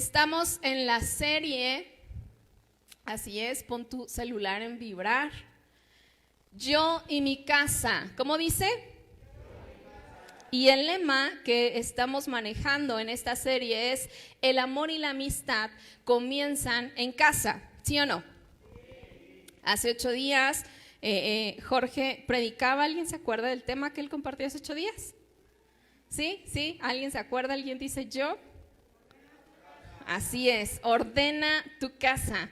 Estamos en la serie, así es, pon tu celular en vibrar. Yo y mi casa, ¿cómo dice? Y el lema que estamos manejando en esta serie es: el amor y la amistad comienzan en casa, ¿sí o no? Hace 8 días Jorge predicaba. ¿Alguien se acuerda del tema que él compartió hace 8 días? ¿Sí? ¿Sí? ¿Alguien se acuerda? ¿Alguien dice yo? Así es, ordena tu casa.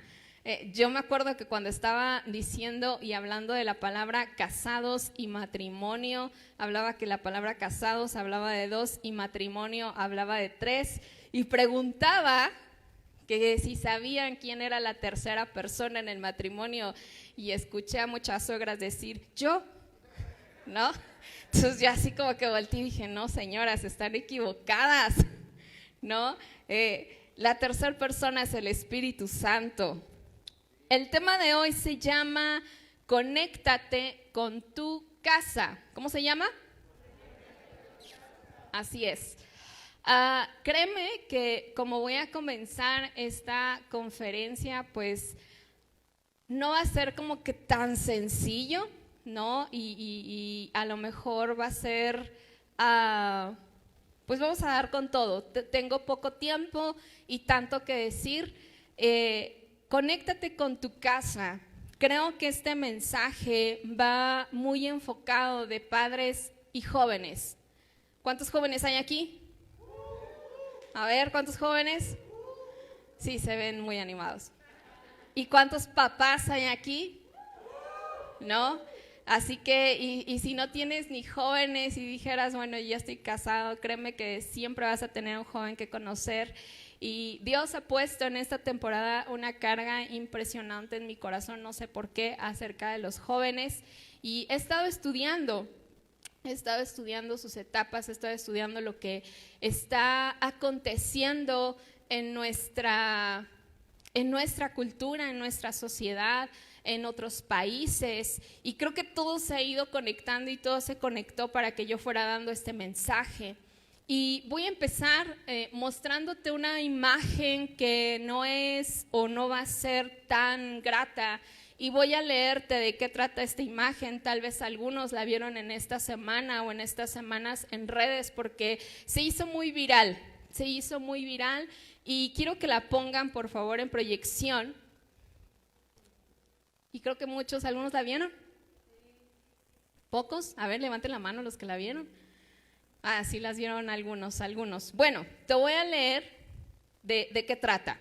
Yo me acuerdo que cuando estaba diciendo y hablando de la palabra casados y matrimonio, hablaba que la palabra casados hablaba de 2 y matrimonio hablaba de 3, y preguntaba que si sabían quién era la tercera persona en el matrimonio, y escuché a muchas suegras decir yo, ¿no? Entonces yo así como que volteé y dije, no señoras, están equivocadas, ¿no? La tercera persona es el Espíritu Santo. El tema de hoy se llama Conéctate con tu casa. ¿Cómo se llama? Así es. Créeme que como voy a comenzar esta conferencia, pues no va a ser como que tan sencillo, ¿no? Y a lo mejor va a ser, pues vamos a dar con todo. Tengo poco tiempo y tanto que decir. Conéctate con tu casa. Creo que este mensaje va muy enfocado de padres y jóvenes. ¿Cuántos jóvenes hay aquí? A ver, ¿cuántos jóvenes? Sí, se ven muy animados. ¿Y cuántos papás hay aquí? ¿No? Así que, y si no tienes ni jóvenes y dijeras, bueno, yo ya estoy casado, créeme que siempre vas a tener un joven que conocer. Y Dios ha puesto en esta temporada una carga impresionante en mi corazón, no sé por qué, acerca de los jóvenes. Y he estado estudiando sus etapas, he estado estudiando lo que está aconteciendo en nuestra cultura, en nuestra sociedad, en otros países, y creo que todo se ha ido conectando y todo se conectó para que yo fuera dando este mensaje. Y voy a empezar mostrándote una imagen que no es o no va a ser tan grata, y voy a leerte de qué trata esta imagen. Tal vez algunos la vieron en esta semana o en estas semanas en redes, porque se hizo muy viral, y quiero que la pongan por favor en proyección. Y creo que algunos la vieron. ¿Pocos? A ver, levanten la mano los que la vieron. Sí las vieron algunos. Bueno, te voy a leer de qué trata.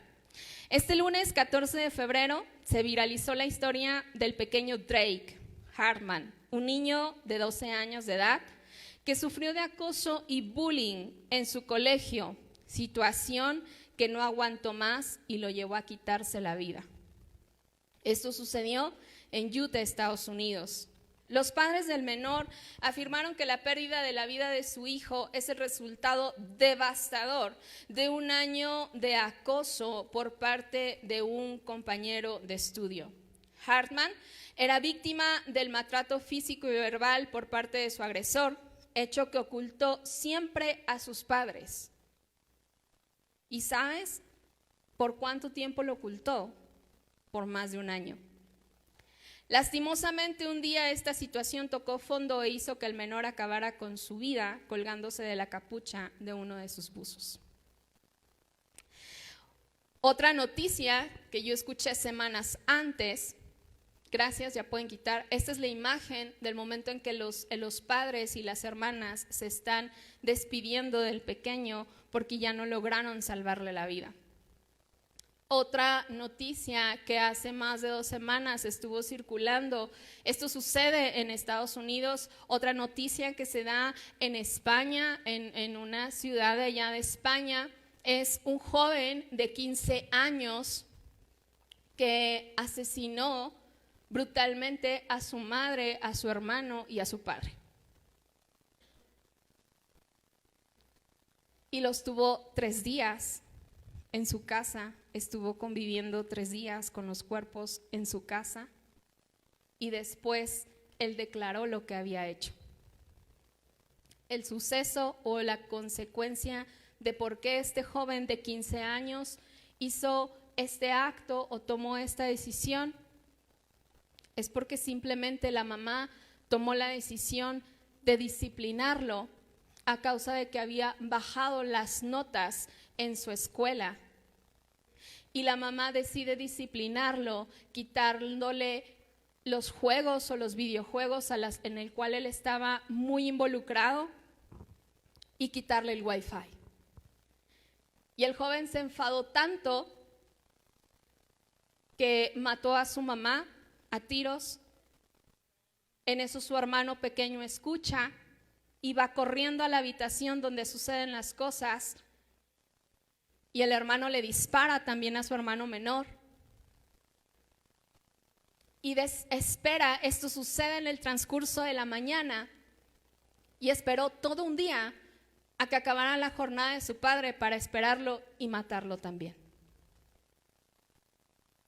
Este lunes 14 de febrero se viralizó la historia del pequeño Drake Hartman, un niño de 12 años de edad que sufrió de acoso y bullying en su colegio, situación que no aguantó más y lo llevó a quitarse la vida. Esto sucedió en Utah, Estados Unidos. Los padres del menor afirmaron que la pérdida de la vida de su hijo es el resultado devastador de un año de acoso por parte de un compañero de estudio. Hartman era víctima del maltrato físico y verbal por parte de su agresor, hecho que ocultó siempre a sus padres. ¿Y sabes por cuánto tiempo lo ocultó? Por más de un año. Lastimosamente, un día esta situación tocó fondo e hizo que el menor acabara con su vida colgándose de la capucha de uno de sus buzos. Otra noticia que yo escuché semanas antes, gracias, ya pueden quitar, esta es la imagen del momento en que los padres y las hermanas se están despidiendo del pequeño porque ya no lograron salvarle la vida. Otra noticia que hace más de 2 semanas estuvo circulando, esto sucede en Estados Unidos. Otra noticia que se da en España, en una ciudad de allá de España, es un joven de 15 años que asesinó brutalmente a su madre, a su hermano y a su padre. Y los tuvo 3 días en su casa, estuvo conviviendo 3 días con los cuerpos en su casa, y después él declaró lo que había hecho. El suceso o la consecuencia de por qué este joven de 15 años hizo este acto o tomó esta decisión. Es porque simplemente la mamá tomó la decisión de disciplinarlo a causa de que había bajado las notas en su escuela. Y la mamá decide disciplinarlo, quitándole los juegos o los videojuegos en el cual él estaba muy involucrado y quitarle el Wi-Fi. Y el joven se enfadó tanto que mató a su mamá a tiros. En eso su hermano pequeño escucha y va corriendo a la habitación donde suceden las cosas, y el hermano le dispara también a su hermano menor. Y espera, esto sucede en el transcurso de la mañana, y esperó todo un día a que acabara la jornada de su padre para esperarlo y matarlo también.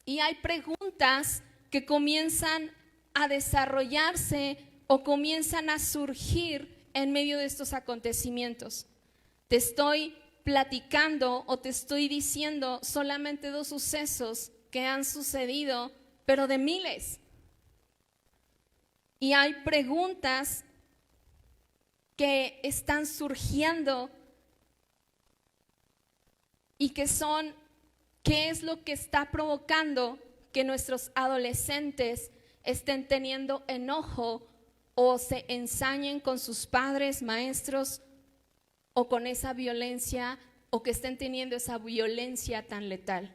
Y hay preguntas que comienzan a desarrollarse o comienzan a surgir en medio de estos acontecimientos. Te estoy platicando o te estoy diciendo solamente 2 sucesos que han sucedido, pero de miles. Y hay preguntas que están surgiendo y que son, ¿qué es lo que está provocando que nuestros adolescentes estén teniendo enojo o se ensañen con sus padres, maestros, o con esa violencia, o que estén teniendo esa violencia tan letal?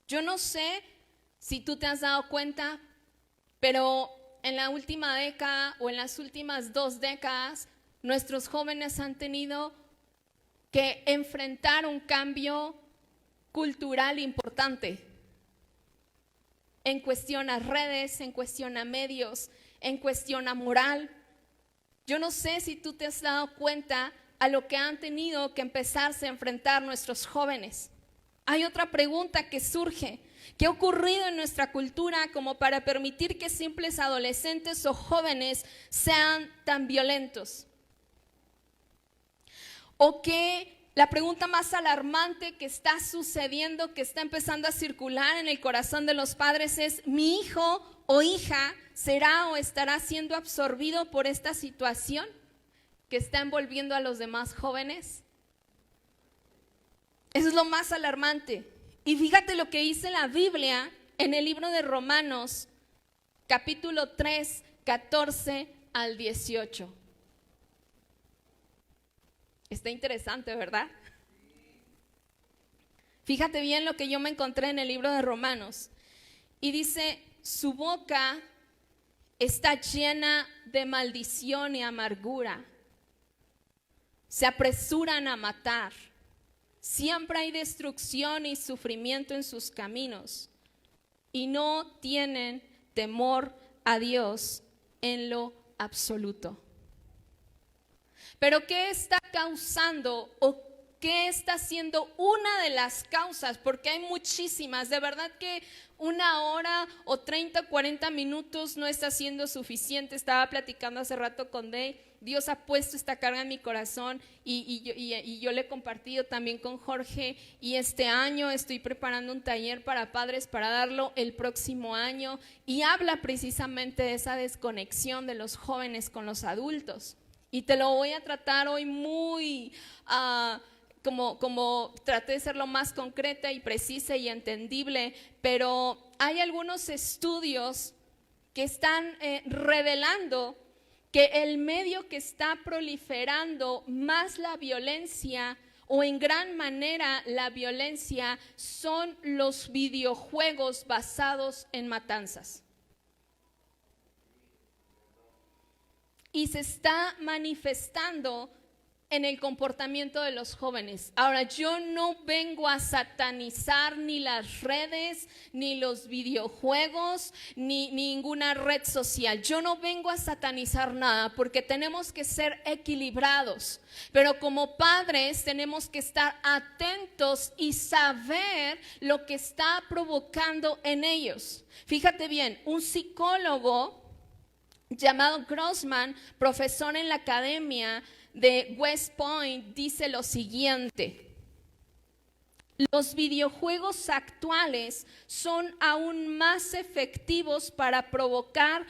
Yo no sé si tú te has dado cuenta, pero en la última década o en las últimas 2 décadas, nuestros jóvenes han tenido que enfrentar un cambio cultural importante en cuestión a redes, en cuestión a medios, en cuestión a moral. Yo no sé si tú te has dado cuenta a lo que han tenido que empezarse a enfrentar nuestros jóvenes. Hay otra pregunta que surge: ¿qué ha ocurrido en nuestra cultura como para permitir que simples adolescentes o jóvenes sean tan violentos? O que la pregunta más alarmante que está sucediendo, que está empezando a circular en el corazón de los padres es: ¿mi hijo o hija será o estará siendo absorbido por esta situación que está envolviendo a los demás jóvenes? Eso es lo más alarmante. Y fíjate lo que dice la Biblia en el libro de Romanos, capítulo 3, 14 al 18. Está interesante, ¿verdad? Fíjate bien lo que yo me encontré en el libro de Romanos. Y dice: su boca está llena de maldición y amargura. Se apresuran a matar. Siempre hay destrucción y sufrimiento en sus caminos. Y no tienen temor a Dios en lo absoluto. Pero ¿qué está causando o qué está siendo una de las causas? Porque hay muchísimas. De verdad que 1 hora o 30, 40 minutos no está siendo suficiente. Estaba platicando hace rato con Day. Dios ha puesto esta carga en mi corazón y yo le he compartido también con Jorge. Y este año estoy preparando un taller para padres para darlo el próximo año. Y habla precisamente de esa desconexión de los jóvenes con los adultos. Y te lo voy a tratar hoy muy, como traté de ser lo más concreta y precisa y entendible, pero hay algunos estudios que están revelando que el medio que está proliferando más la violencia, o en gran manera la violencia, son los videojuegos basados en matanzas. Y se está manifestando en el comportamiento de los jóvenes. Ahora, yo no vengo a satanizar ni las redes, ni los videojuegos, ni ninguna red social. Yo no vengo a satanizar nada, porque tenemos que ser equilibrados. Pero como padres tenemos que estar atentos y saber lo que está provocando en ellos. Fíjate bien, un psicólogo llamado Grossman, profesor en la academia de West Point, dice lo siguiente: los videojuegos actuales son aún más efectivos para provocar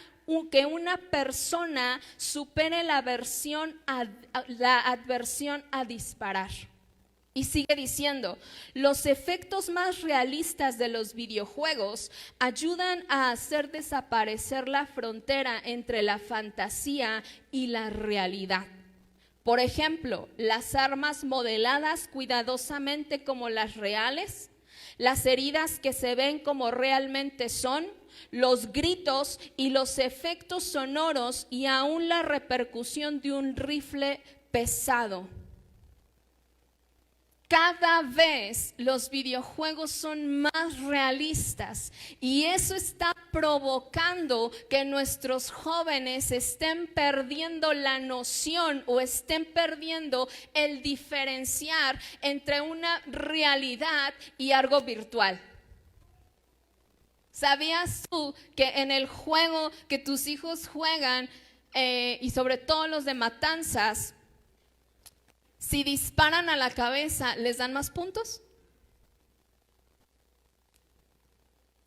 que una persona supere la aversión a disparar. Y sigue diciendo, los efectos más realistas de los videojuegos ayudan a hacer desaparecer la frontera entre la fantasía y la realidad. Por ejemplo, las armas modeladas cuidadosamente como las reales, las heridas que se ven como realmente son, los gritos y los efectos sonoros y aún la repercusión de un rifle pesado. Cada vez los videojuegos son más realistas y eso está provocando que nuestros jóvenes estén perdiendo la noción o estén perdiendo el diferenciar entre una realidad y algo virtual. ¿Sabías tú que en el juego que tus hijos juegan, y sobre todo los de matanzas, si disparan a la cabeza, ¿les dan más puntos?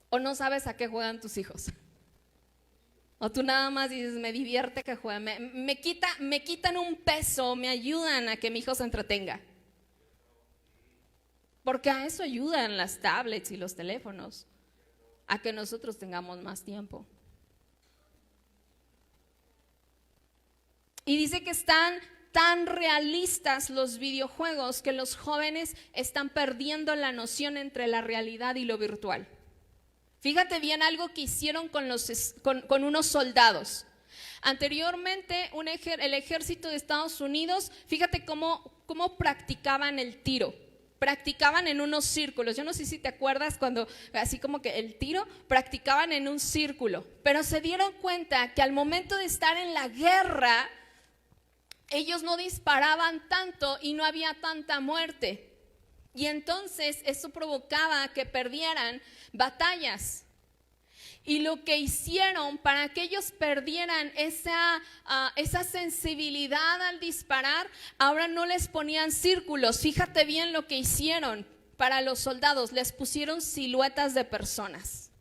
¿O no sabes a qué juegan tus hijos? O tú nada más dices, me divierte que jueguen, me quitan un peso, me ayudan a que mi hijo se entretenga. Porque a eso ayudan las tablets y los teléfonos, a que nosotros tengamos más tiempo. Y dice que están tan realistas los videojuegos que los jóvenes están perdiendo la noción entre la realidad y lo virtual. Fíjate bien algo que hicieron con unos soldados. Anteriormente el ejército de Estados Unidos, fíjate cómo practicaban el tiro. Practicaban en unos círculos. Yo no sé si te acuerdas cuando así como que el tiro, practicaban en un círculo. Pero se dieron cuenta que al momento de estar en la guerra, ellos no disparaban tanto y no había tanta muerte. Y entonces eso provocaba que perdieran batallas. Y lo que hicieron para que ellos perdieran esa sensibilidad al disparar, ahora no les ponían círculos. Fíjate bien lo que hicieron para los soldados, les pusieron siluetas de personas.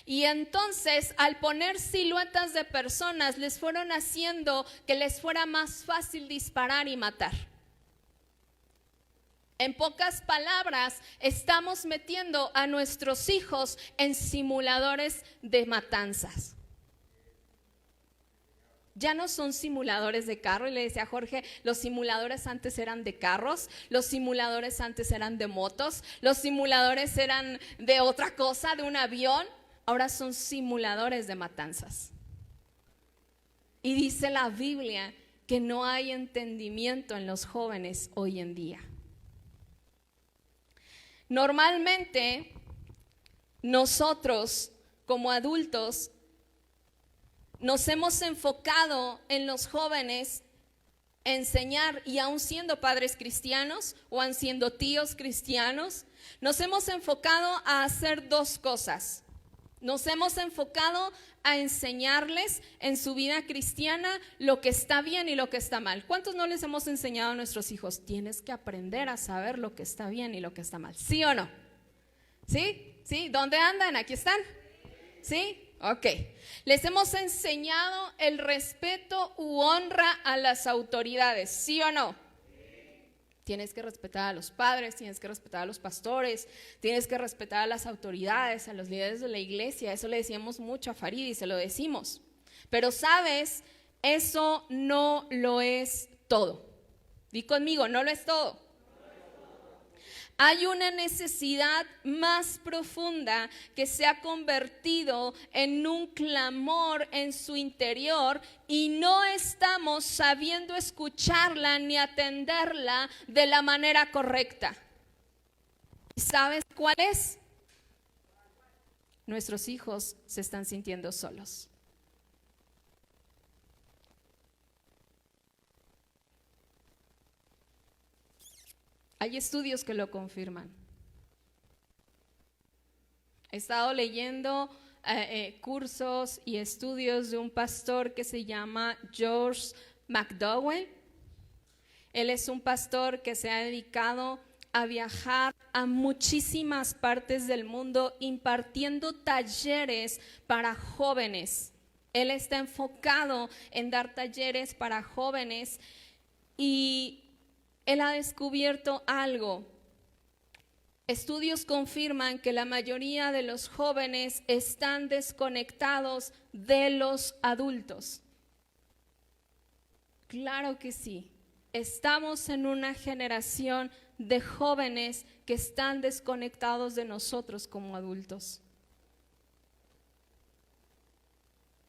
Y entonces al poner siluetas de personas les fueron haciendo que les fuera más fácil disparar y matar. En pocas palabras, estamos metiendo a nuestros hijos en simuladores de matanzas. Ya no son simuladores de carro. Y le decía a Jorge, los simuladores antes eran de carros, los simuladores antes eran de motos, los simuladores eran de otra cosa, de un avión. Ahora son simuladores de matanzas. Y dice la Biblia que no hay entendimiento en los jóvenes hoy en día. Normalmente, nosotros como adultos nos hemos enfocado en los jóvenes enseñar, y aún siendo padres cristianos o aún siendo tíos cristianos, nos hemos enfocado a hacer dos cosas. Nos hemos enfocado a enseñarles en su vida cristiana lo que está bien y lo que está mal. ¿Cuántos no les hemos enseñado a nuestros hijos? Tienes que aprender a saber lo que está bien y lo que está mal. ¿Sí o no? ¿Sí? ¿Sí? ¿Dónde andan? ¿Aquí están? ¿Sí? Ok. Les hemos enseñado el respeto u honra a las autoridades. ¿Sí o no? Tienes que respetar a los padres, tienes que respetar a los pastores, tienes que respetar a las autoridades, a los líderes de la iglesia. Eso le decíamos mucho a Farid y se lo decimos. Pero sabes, eso no lo es todo. Di conmigo, no lo es todo. Hay una necesidad más profunda que se ha convertido en un clamor en su interior y no estamos sabiendo escucharla ni atenderla de la manera correcta. ¿Sabes cuál es? Nuestros hijos se están sintiendo solos. Hay estudios que lo confirman. He estado leyendo cursos y estudios de un pastor que se llama George McDowell. Él es un pastor que se ha dedicado a viajar a muchísimas partes del mundo impartiendo talleres para jóvenes. Él está enfocado en dar talleres para jóvenes y él ha descubierto algo. Estudios confirman que la mayoría de los jóvenes están desconectados de los adultos. Claro que sí. Estamos en una generación de jóvenes que están desconectados de nosotros como adultos.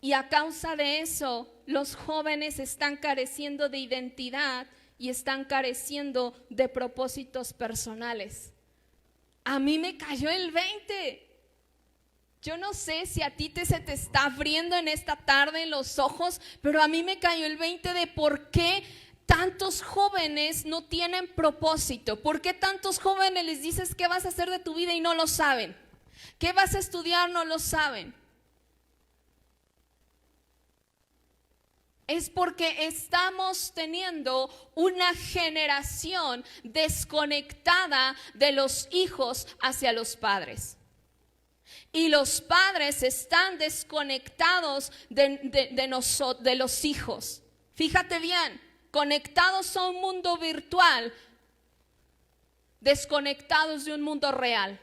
Y a causa de eso, los jóvenes están careciendo de identidad y están careciendo de propósitos personales. A mí me cayó el 20. Yo no sé si a ti se te está abriendo en esta tarde los ojos, pero a mí me cayó el 20 de por qué tantos jóvenes no tienen propósito. ¿Por qué tantos jóvenes les dices qué vas a hacer de tu vida y no lo saben? ¿Qué vas a estudiar? No lo saben. Es porque estamos teniendo una generación desconectada de los hijos hacia los padres. Y los padres están desconectados de los hijos. Fíjate bien, conectados a un mundo virtual, desconectados de un mundo real.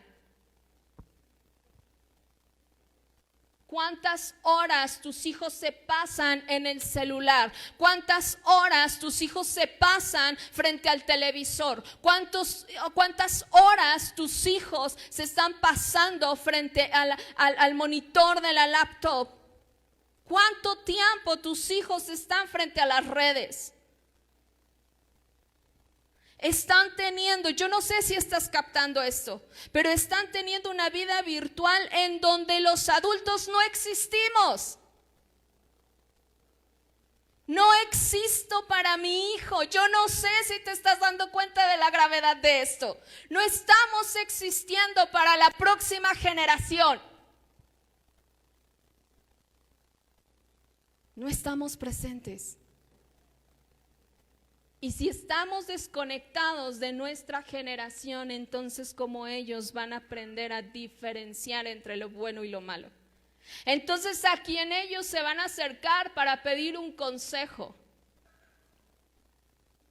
¿Cuántas horas tus hijos se pasan en el celular? ¿Cuántas horas tus hijos se pasan frente al televisor? ¿Cuántas horas tus hijos se están pasando frente al monitor de la laptop? ¿Cuánto tiempo tus hijos están frente a las redes? Están teniendo, yo no sé si estás captando esto, pero están teniendo una vida virtual en donde los adultos no existimos. No existo para mi hijo. Yo no sé si te estás dando cuenta de la gravedad de esto. No estamos existiendo para la próxima generación. No estamos presentes. Y si estamos desconectados de nuestra generación, entonces como ellos van a aprender a diferenciar entre lo bueno y lo malo. Entonces a quien ellos se van a acercar para pedir un consejo.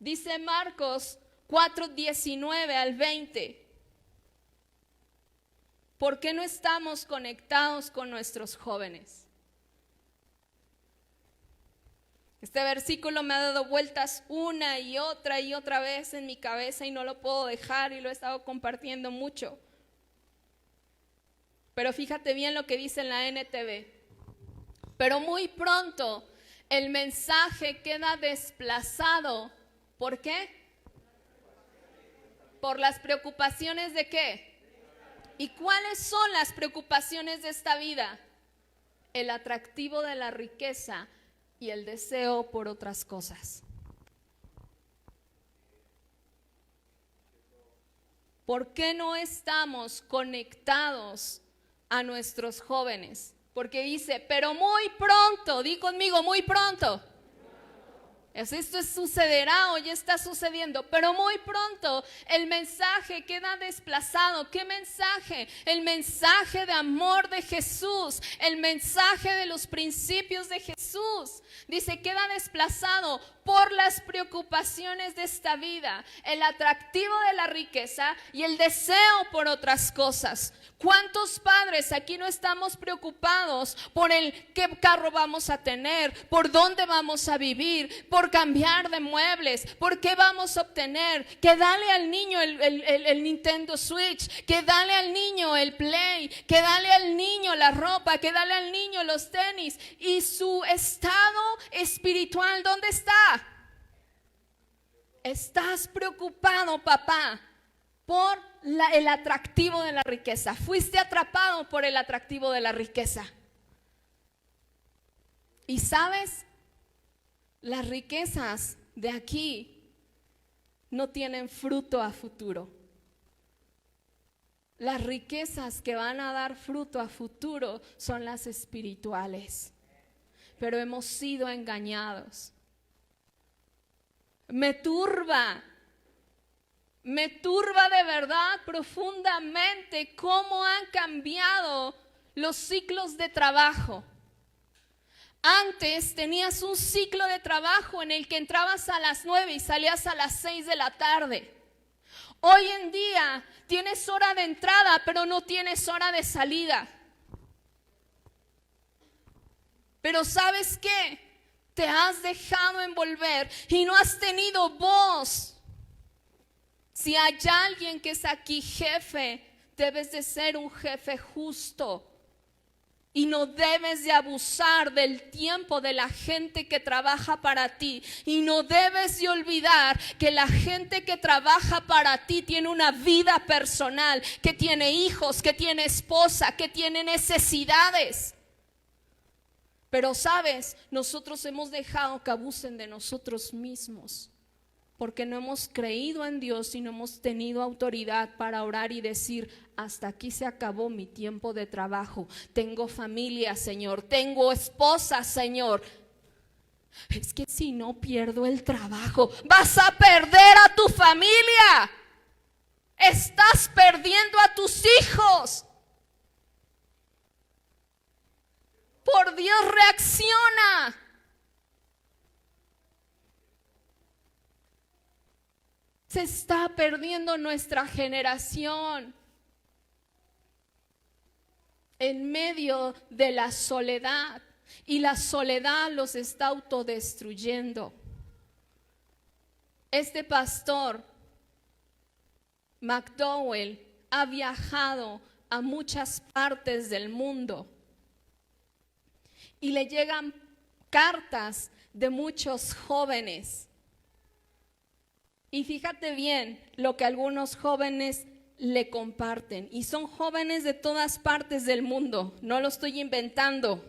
Dice Marcos 4:19 al 20. ¿Por qué no estamos conectados con nuestros jóvenes? Este versículo me ha dado vueltas una y otra vez en mi cabeza y no lo puedo dejar y lo he estado compartiendo mucho. Pero fíjate bien lo que dice en la NTV. Pero muy pronto el mensaje queda desplazado. ¿Por qué? Por las preocupaciones de ¿qué? ¿Y cuáles son las preocupaciones de esta vida? El atractivo de la riqueza y el deseo por otras cosas. ¿Por qué no estamos conectados a nuestros jóvenes? Porque dice, pero muy pronto, di conmigo, muy pronto. Esto sucederá o ya está sucediendo, pero muy pronto el mensaje queda desplazado. ¿Qué mensaje? El mensaje de amor de Jesús, el mensaje de los principios de Jesús. Dice, queda desplazado por las preocupaciones de esta vida, el atractivo de la riqueza y el deseo por otras cosas. ¿Cuántos padres aquí no estamos preocupados por el qué carro vamos a tener, por dónde vamos a vivir, por cambiar de muebles, por qué vamos a obtener, que dale al niño el Nintendo Switch, que dale al niño el Play, que dale al niño la ropa, que dale al niño los tenis, y su estado espiritual, ¿dónde está? ¿Estás preocupado, papá, por el atractivo de la riqueza? Fuiste atrapado por el atractivo de la riqueza. Y sabes, las riquezas de aquí no tienen fruto a futuro. Las riquezas que van a dar fruto a futuro son las espirituales. Pero hemos sido engañados. Me turba de verdad profundamente cómo han cambiado los ciclos de trabajo. Antes tenías un ciclo de trabajo en el que entrabas a las 9 y salías a las 6 de la tarde. Hoy en día tienes hora de entrada, pero no tienes hora de salida. Pero ¿sabes qué? Te has dejado envolver y no has tenido voz. Si hay alguien que es aquí jefe, debes de ser un jefe justo. Y no debes de abusar del tiempo de la gente que trabaja para ti. Y no debes de olvidar que la gente que trabaja para ti tiene una vida personal, que tiene hijos, que tiene esposa, que tiene necesidades. Pero sabes, nosotros hemos dejado que abusen de nosotros mismos. Porque no hemos creído en Dios y no hemos tenido autoridad para orar y decir: hasta aquí se acabó mi tiempo de trabajo. Tengo familia, Señor. Tengo esposa, Señor. Es que si no pierdo el trabajo, vas a perder a tu familia. Estás perdiendo a tus hijos. Por Dios, reacciona. Se está perdiendo nuestra generación en medio de la soledad, y la soledad los está autodestruyendo. Este pastor McDowell ha viajado a muchas partes del mundo y le llegan cartas de muchos jóvenes. Y fíjate bien lo que algunos jóvenes le comparten. Y son jóvenes de todas partes del mundo. No lo estoy inventando.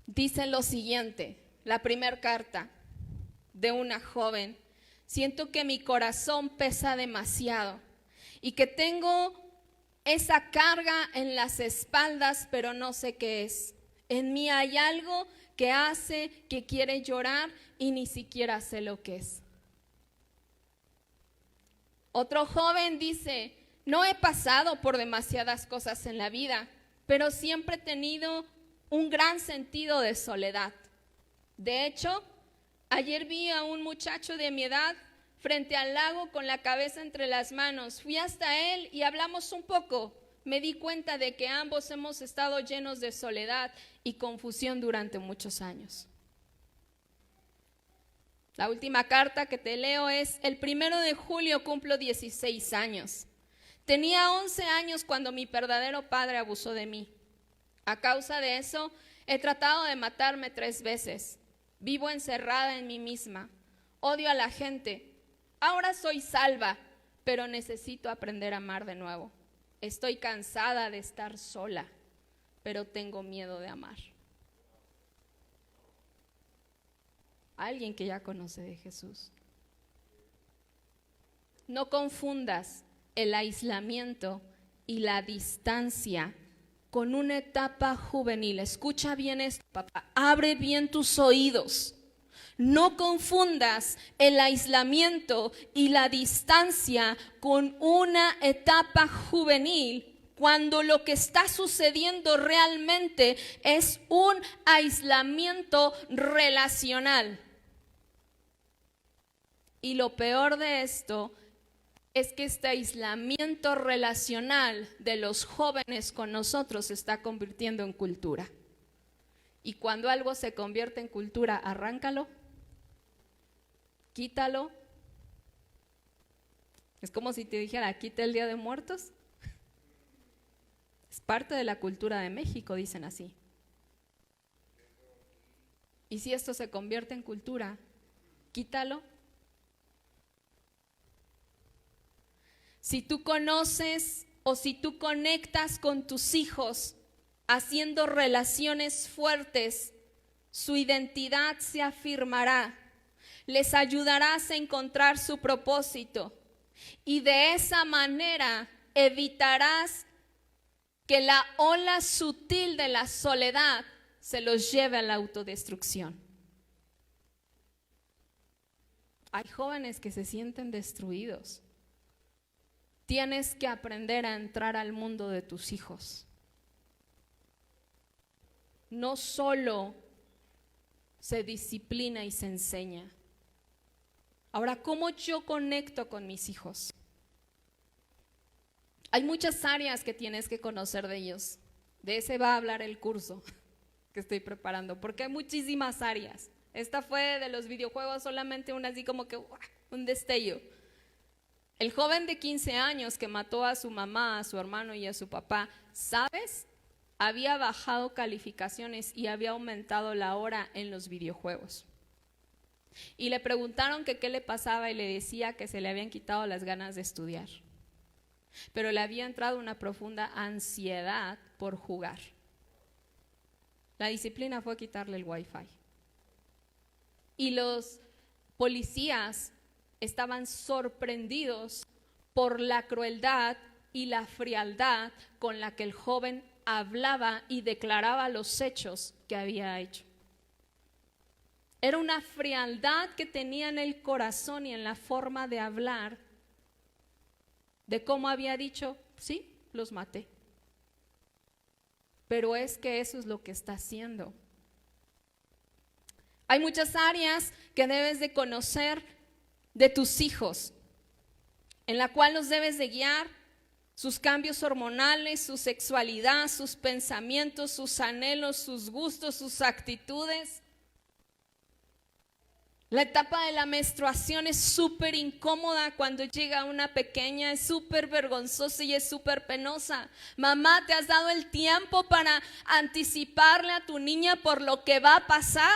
Dicen lo siguiente, la primera carta de una joven: siento que mi corazón pesa demasiado y que tengo esa carga en las espaldas, pero no sé qué es. En mí hay algo que hace que quiere llorar y ni siquiera sé lo que es. Otro joven dice: no he pasado por demasiadas cosas en la vida, pero siempre he tenido un gran sentido de soledad. De hecho, ayer vi a un muchacho de mi edad frente al lago con la cabeza entre las manos. Fui hasta él y hablamos un poco. Me di cuenta de que ambos hemos estado llenos de soledad y confusión durante muchos años. La última carta que te leo es: el 1 de julio cumplo 16 años. Tenía 11 años cuando mi verdadero padre abusó de mí. A causa de eso, he tratado de matarme 3 veces. Vivo encerrada en mí misma. Odio a la gente. Ahora soy salva, pero necesito aprender a amar de nuevo. Estoy cansada de estar sola, pero tengo miedo de amar. Alguien que ya conoce de Jesús. No confundas el aislamiento y la distancia con una etapa juvenil. Escucha bien esto, papá. Abre bien tus oídos. No confundas el aislamiento y la distancia con una etapa juvenil, cuando lo que está sucediendo realmente es un aislamiento relacional. Y lo peor de esto es que este aislamiento relacional de los jóvenes con nosotros se está convirtiendo en cultura. Y cuando algo se convierte en cultura, arráncalo, quítalo. Es como si te dijera: quita el Día de Muertos. Es parte de la cultura de México, dicen así. Y si esto se convierte en cultura, quítalo. Si tú conoces o si tú conectas con tus hijos haciendo relaciones fuertes, su identidad se afirmará. Les ayudarás a encontrar su propósito Y de esa manera evitarás que la ola sutil de la soledad se los lleve a la autodestrucción. Hay jóvenes que se sienten destruidos. Tienes que aprender a entrar al mundo de tus hijos. No solo se disciplina y se enseña. Ahora, ¿cómo yo conecto con mis hijos? Hay muchas áreas que tienes que conocer de ellos. De ese va a hablar el curso que estoy preparando, porque hay muchísimas áreas. Esta fue de los videojuegos solamente una así como que un destello. El joven de 15 años que mató a su mamá, a su hermano y a su papá, ¿sabes? Había bajado calificaciones y había aumentado la hora en los videojuegos. Y le preguntaron que qué le pasaba y le decía que se le habían quitado las ganas de estudiar. Pero le había entrado una profunda ansiedad por jugar. La disciplina fue quitarle el wifi. Y los policías estaban sorprendidos por la crueldad y la frialdad con la que el joven hablaba y declaraba los hechos que había hecho. Era una frialdad que tenía en el corazón y en la forma de hablar, de cómo había dicho, sí, los maté. Pero es que eso es lo que está haciendo. Hay muchas áreas que debes de conocer de tus hijos, en la cual los debes de guiar, sus cambios hormonales, su sexualidad, sus pensamientos, sus anhelos, sus gustos, sus actitudes. La etapa de la menstruación es súper incómoda cuando llega una pequeña, es súper vergonzosa y es súper penosa. Mamá, ¿te has dado el tiempo para anticiparle a tu niña por lo que va a pasar?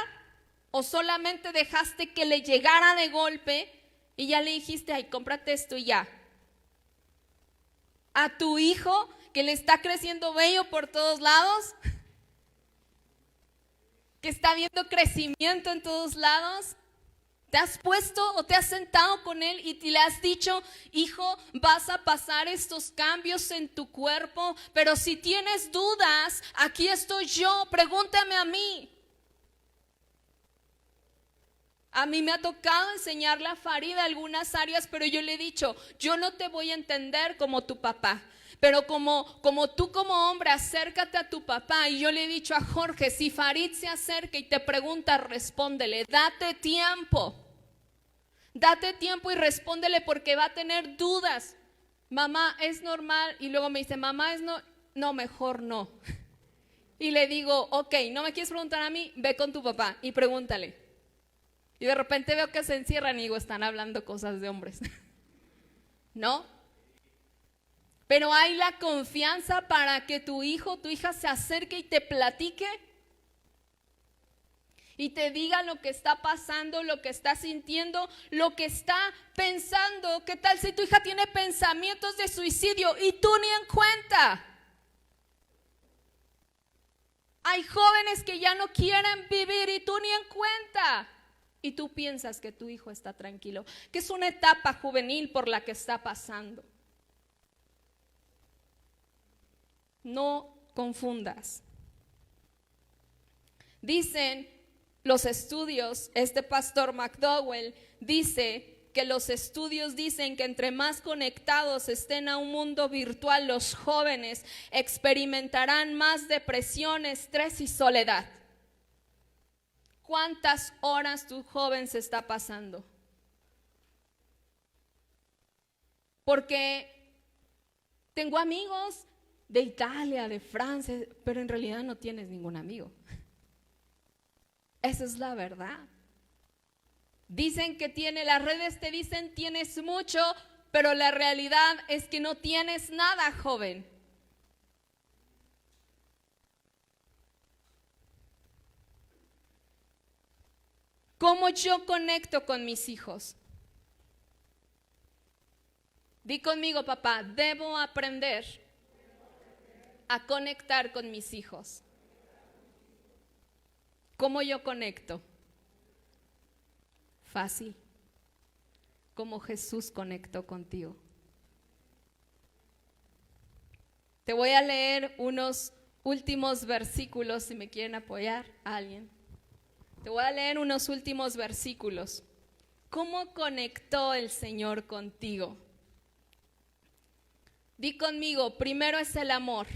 ¿O solamente dejaste que le llegara de golpe y ya le dijiste, ay, cómprate esto y ya? A tu hijo que le está creciendo bello por todos lados, que está viendo crecimiento en todos lados, ¿te has puesto o te has sentado con él y le has dicho, hijo, vas a pasar estos cambios en tu cuerpo, pero si tienes dudas, aquí estoy yo, pregúntame a mí? A mí me ha tocado enseñarle a Farida algunas áreas, pero yo le he dicho, yo no te voy a entender como tu papá, pero como tú como hombre, acércate a tu papá. Y yo le he dicho a Jorge, si Farid se acerca y te pregunta, respóndele, date tiempo y respóndele porque va a tener dudas. Mamá, ¿es normal? Y luego me dice, mamá, no, mejor no. Y le digo, ok, ¿no me quieres preguntar a mí? Ve con tu papá y pregúntale. Y de repente veo que se encierran y digo, están hablando cosas de hombres. ¿No? Pero hay la confianza para que tu hijo, tu hija se acerque y te platique y te diga lo que está pasando, lo que está sintiendo, lo que está pensando. ¿Qué tal si tu hija tiene pensamientos de suicidio y tú ni en cuenta? Hay jóvenes que ya no quieren vivir y tú ni en cuenta. Y tú piensas que tu hijo está tranquilo, que es una etapa juvenil por la que está pasando. No confundas. Dicen los estudios, este pastor McDowell dice que los estudios dicen que entre más conectados estén a un mundo virtual, los jóvenes experimentarán más depresión, estrés y soledad. ¿Cuántas horas tu joven se está pasando? Porque tengo amigos de Italia, de Francia, pero en realidad no tienes ningún amigo. Esa es la verdad. Dicen que las redes te dicen tienes mucho, pero la realidad es que no tienes nada, joven. ¿Cómo yo conecto con mis hijos? Di conmigo, papá, debo aprender a conectar con mis hijos. ¿Cómo yo conecto? Fácil. como Jesús conectó contigo. Te voy a leer unos últimos versículos, si me quieren apoyar a alguien. Te voy a leer unos últimos versículos. ¿Cómo conectó el Señor contigo? Di conmigo, primero es el amor.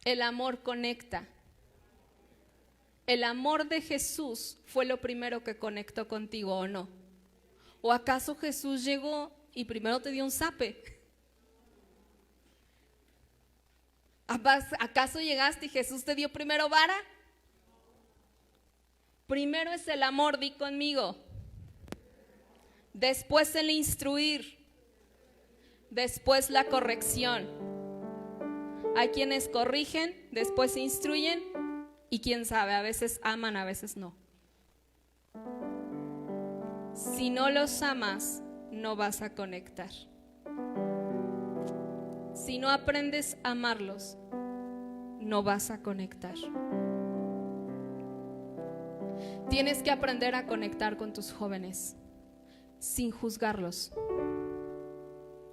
El amor conecta. ¿El amor de Jesús fue lo primero que conectó contigo o no? ¿O acaso Jesús llegó y primero te dio un zape? ¿Acaso llegaste y Jesús te dio primero vara? Primero es el amor, di conmigo. Después el instruir. Después la corrección. Hay quienes corrigen, después se instruyen y quién sabe, a veces aman, a veces no. Si no los amas, no vas a conectar. Si no aprendes a amarlos, no vas a conectar. Tienes que aprender a conectar con tus jóvenes sin juzgarlos.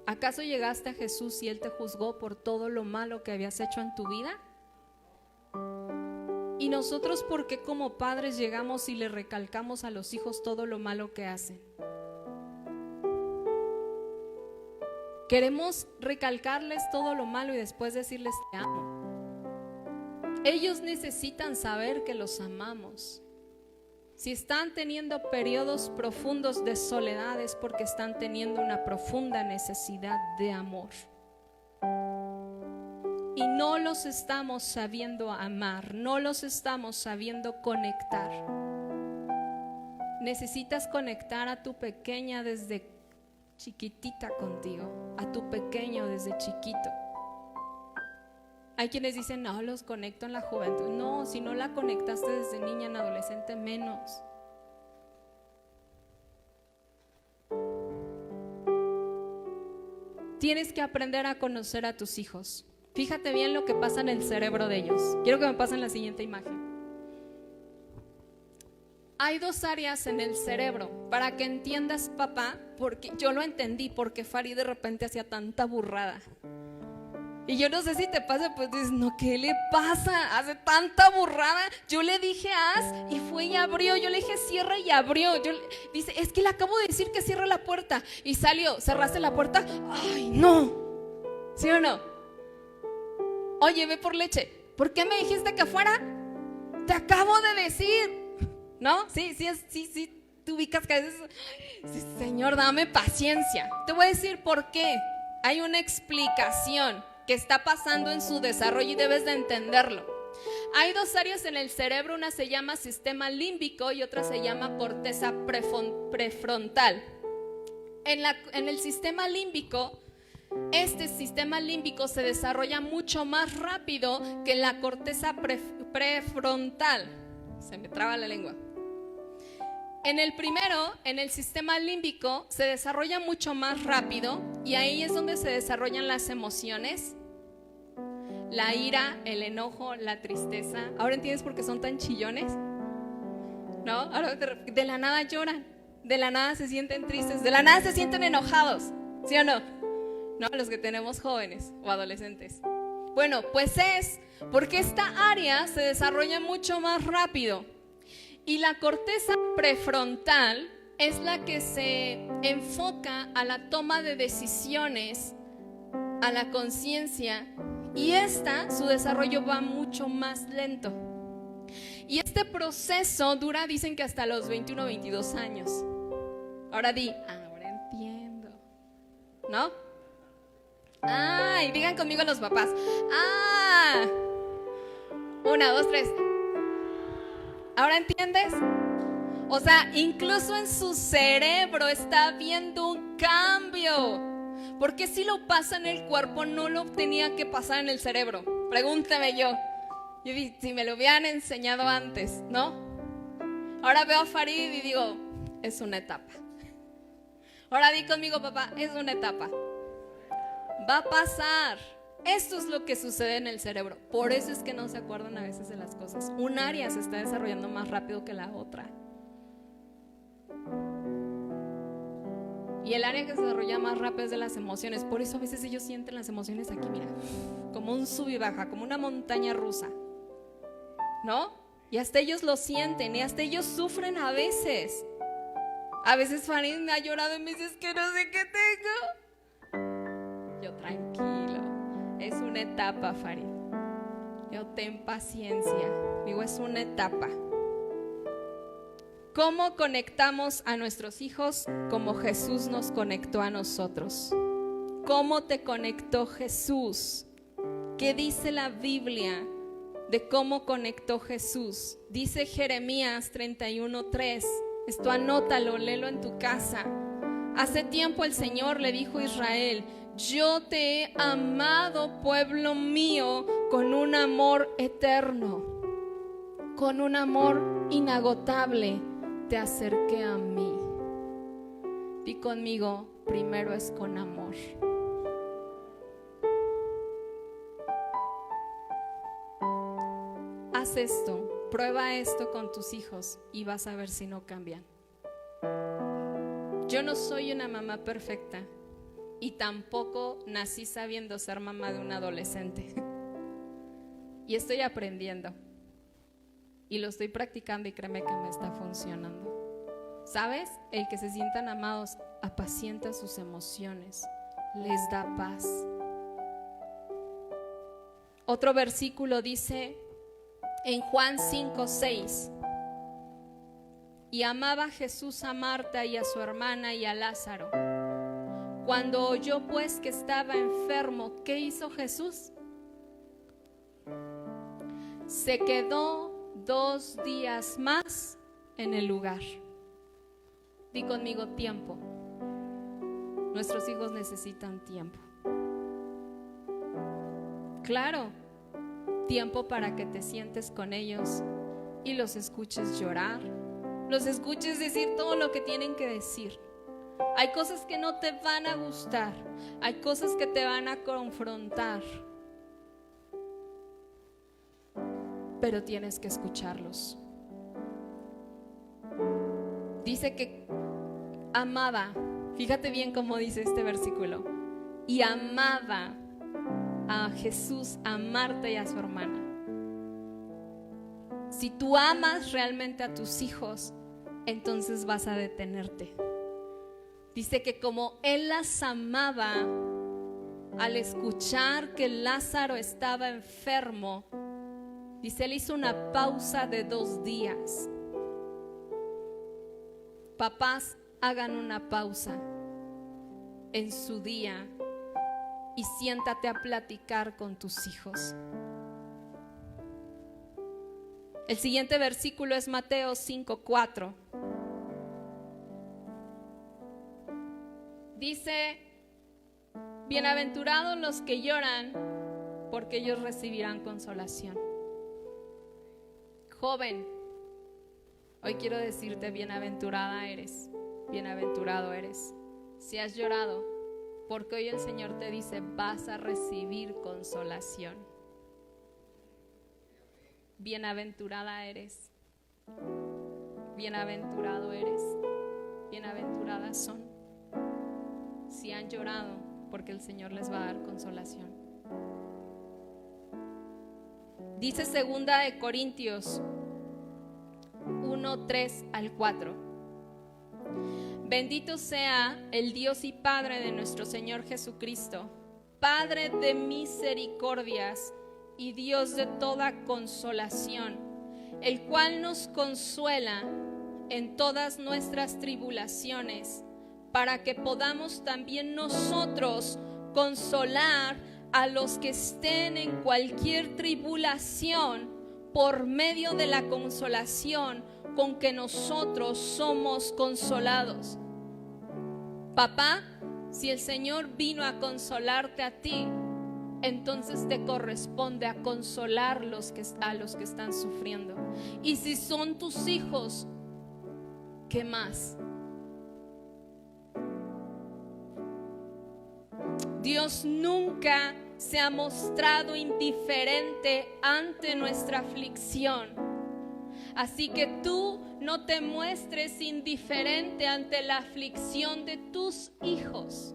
¿Acaso llegaste a Jesús y Él te juzgó por todo lo malo que habías hecho en tu vida? ¿Y nosotros por qué como padres llegamos y le recalcamos a los hijos todo lo malo que hacen? Queremos recalcarles todo lo malo y después decirles te amo. Ellos necesitan saber que los amamos. Si están teniendo periodos profundos de soledad es porque están teniendo una profunda necesidad de amor. Y no los estamos sabiendo amar, no los estamos sabiendo conectar. Necesitas conectar a tu pequeña desde chiquitita contigo, a tu pequeño desde chiquito. Hay quienes dicen, no, los conecto en la juventud. No, si no la conectaste desde niña, en adolescente, menos. Tienes que aprender a conocer a tus hijos. Fíjate bien lo que pasa en el cerebro de ellos. Quiero que me pasen la siguiente imagen. Hay dos áreas en el cerebro, para que entiendas, papá, porque yo lo entendí, porque Farid de repente hacía tanta burrada. Y yo no sé si te pasa, pues dices, no, ¿qué le pasa? Hace tanta burrada. Yo le dije haz y fue y abrió. Yo le dije cierra y abrió. Dice, es que le acabo de decir que cierre la puerta. Y salió, cerraste la puerta. Ay, no. ¿Sí o no? Oye, ve por leche. ¿Por qué me dijiste que fuera? Te acabo de decir. ¿No? Sí, tú ubicas que a veces, sí, Señor, dame paciencia. Te voy a decir por qué. Hay una explicación que está pasando en su desarrollo y debes de entenderlo. Hay dos áreas en el cerebro, una se llama sistema límbico y otra se llama corteza prefrontal. En el sistema límbico, este sistema límbico se desarrolla mucho más rápido que en la corteza prefrontal. Se me traba la lengua. En el primero, en el sistema límbico, se desarrolla mucho más rápido y ahí es donde se desarrollan las emociones, la ira, el enojo, la tristeza. ¿Ahora entiendes por qué son tan chillones? ¿No? Ahora de la nada lloran, de la nada se sienten tristes, de la nada se sienten enojados, ¿sí o no? No, los que tenemos jóvenes o adolescentes. Bueno, pues es porque esta área se desarrolla mucho más rápido. Y la corteza prefrontal es la que se enfoca a la toma de decisiones, a la conciencia, y su desarrollo va mucho más lento. Y este proceso dura, dicen que hasta los 21 o 22 años. Ahora ahora entiendo, ¿no? Y digan conmigo los papás. 1, 2, 3. ¿Ahora entiendes? O sea, incluso en su cerebro está habiendo un cambio. Porque si lo pasa en el cuerpo, no lo tenía que pasar en el cerebro. Pregúntame yo. Si me lo hubieran enseñado antes, ¿no? Ahora veo a Farid y digo, es una etapa. Ahora di conmigo, papá, es una etapa. Va a pasar. Esto es lo que sucede en el cerebro. Por eso es que no se acuerdan a veces de las cosas. Un área se está desarrollando más rápido que la otra. Y el área que se desarrolla más rápido es de las emociones. Por eso a veces ellos sienten las emociones aquí, mira, como un sub y baja, como una montaña rusa, ¿no? Y hasta ellos lo sienten y hasta ellos sufren a veces. A veces Farid me ha llorado y me dice, es que no sé qué tengo. Yo, tranquilo, es una etapa, Farid. Yo, ten paciencia. Digo, es una etapa. ¿Cómo conectamos a nuestros hijos? Como Jesús nos conectó a nosotros. ¿Cómo te conectó Jesús? ¿Qué dice la Biblia de cómo conectó Jesús? Dice Jeremías 31:3. Esto anótalo, léelo en tu casa. Hace tiempo el Señor le dijo a Israel: yo te he amado, pueblo mío, con un amor eterno, con un amor inagotable. Te acerqué a mí. Di conmigo, primero es con amor. Haz esto, prueba esto con tus hijos y vas a ver si no cambian. Yo no soy una mamá perfecta y tampoco nací sabiendo ser mamá de un adolescente. Y estoy aprendiendo. Y lo estoy practicando y créeme que me está funcionando. ¿Sabes? El que se sientan amados apacienta sus emociones, les da paz. Otro versículo dice en Juan 5:6: y amaba Jesús a Marta y a su hermana y a Lázaro. Cuando oyó pues que estaba enfermo, ¿qué hizo Jesús? Se quedó 2 días más en el lugar. Di conmigo, tiempo. Nuestros hijos necesitan tiempo. Claro, tiempo para que te sientes con ellos y los escuches llorar, los escuches decir todo lo que tienen que decir. Hay cosas que no te van a gustar, hay cosas que te van a confrontar, pero tienes que escucharlos. Dice que amaba, fíjate bien cómo dice este versículo, y amaba a Jesús, a Marta y a su hermana. Si tú amas realmente a tus hijos, entonces vas a detenerte. Dice que como él las amaba, al escuchar que Lázaro estaba enfermo, dice, él hizo una pausa de 2 días. Papás, hagan una pausa en su día y siéntate a platicar con tus hijos. El siguiente versículo es Mateo 5:4. Dice: bienaventurados los que lloran, porque ellos recibirán consolación. Joven, hoy quiero decirte, bienaventurada eres, bienaventurado eres. Si has llorado, porque hoy el Señor te dice, vas a recibir consolación. Bienaventurada eres, bienaventurado eres, bienaventuradas son. Si han llorado, porque el Señor les va a dar consolación. Dice 2 de Corintios 1:3-4. Bendito sea el Dios y Padre de nuestro Señor Jesucristo, Padre de misericordias y Dios de toda consolación, el cual nos consuela en todas nuestras tribulaciones, para que podamos también nosotros consolar a los que estén en cualquier tribulación por medio de la consolación con que nosotros somos consolados. Papá, si el Señor vino a consolarte a ti, entonces te corresponde a consolar a los que están sufriendo. Y si son tus hijos, ¿qué más? Dios nunca se ha mostrado indiferente ante nuestra aflicción. Así que tú no te muestres indiferente ante la aflicción de tus hijos.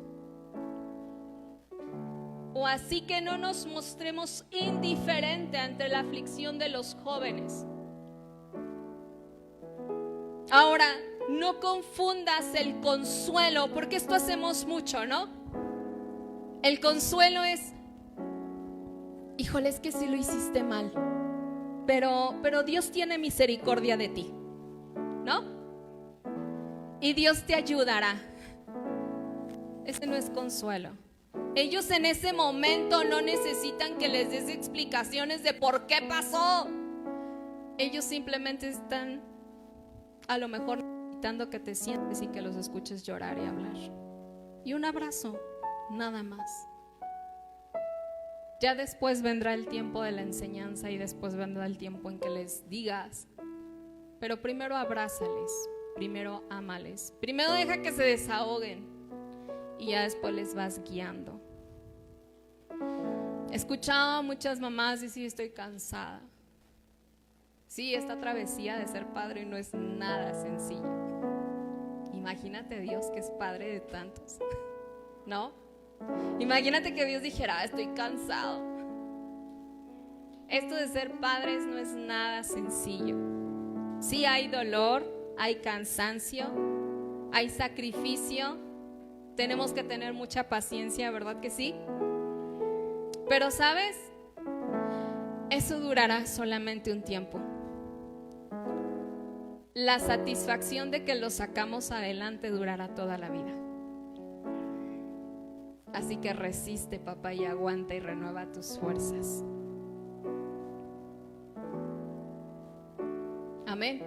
O así que no nos mostremos indiferente ante la aflicción de los jóvenes. Ahora, no confundas el consuelo, porque esto hacemos mucho, ¿no? El consuelo es, híjole, es que sí lo hiciste mal, pero Dios tiene misericordia de ti, ¿no? Y Dios te ayudará. Ese no es consuelo. Ellos en ese momento no necesitan que les des explicaciones de por qué pasó. Ellos simplemente están a lo mejor necesitando que te sientes y que los escuches llorar y hablar. Y un abrazo, nada más. Ya después vendrá el tiempo de la enseñanza y después vendrá el tiempo en que les digas. Pero primero abrázales, primero ámales, primero deja que se desahoguen y ya después les vas guiando. He escuchado a muchas mamás decir: estoy cansada. Sí, esta travesía de ser padre no es nada sencillo. Imagínate Dios que es padre de tantos, ¿no? Imagínate que Dios dijera: estoy cansado. Esto de ser padres no es nada sencillo. Sí, hay dolor, hay cansancio, hay sacrificio. Tenemos que tener mucha paciencia, ¿verdad que sí? Pero ¿sabes? Eso durará solamente un tiempo. La satisfacción de que lo sacamos adelante durará toda la vida. Así que resiste, papá, y aguanta y renueva tus fuerzas. Amén.